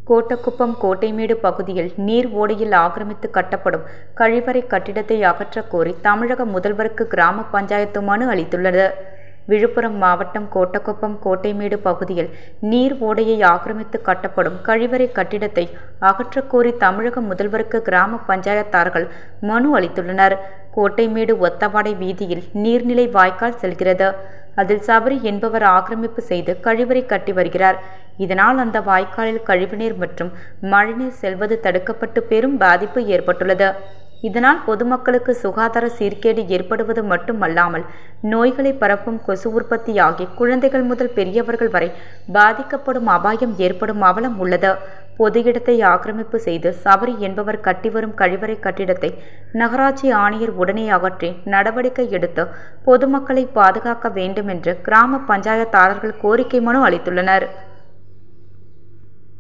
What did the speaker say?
கோட்டக்குப்பம் கோட்டைமேடு பகுதியில் நீர் ஓடையில் ஆக்கிரமித்து கட்டப்படும் கழிவறை கட்டிடத்தை அகற்றக் கோரி தமிழக முதல்வருக்கு கிராம பஞ்சாயத்து மனு அளித்துள்ளது. விழுப்புரம் மாவட்டம் கோட்டக்குப்பம் கோட்டைமேடு பகுதியில் நீர் ஓடையை ஆக்கிரமித்து கட்டப்படும் கழிவறை கட்டிடத்தை அகற்றக் கோரி தமிழக முதல்வருக்கு கிராம பஞ்சாயத்தார்கள் மனு அளித்துள்ளனர். கோட்டைமேடு ஒத்தவாடை வீதியில் நீர்நிலை வாய்க்கால் செல்கிறது. அதில் சபரி என்பவர் ஆக்கிரமிப்பு செய்து கழிவறை கட்டி வருகிறார். இதனால் அந்த வாய்க்காலில் கழிவுநீர் மற்றும் மழைநீர் செல்வது தடுக்கப்பட்டு பெரும் பாதிப்பு ஏற்பட்டுள்ளது. இதனால் பொதுமக்களுக்கு சுகாதார சீர்கேடு ஏற்படுவது மட்டுமல்லாமல் நோய்களை பரப்பும் கொசு உற்பத்தியாகி குழந்தைகள் முதல் பெரியவர்கள் வரை பாதிக்கப்படும் அபாயம் ஏற்படும் அவலம் உள்ளது. பொது இடத்தை ஆக்கிரமிப்பு செய்து சபரி என்பவர் கட்டி வரும் கழிவறை கட்டிடத்தை நகராட்சி ஆணையர் உடனே அகற்றி நடவடிக்கை எடுத்து பொதுமக்களை பாதுகாக்க வேண்டும் என்று கிராம பஞ்சாயத்தாளர்கள் கோரிக்கை மனு அளித்துள்ளனர்.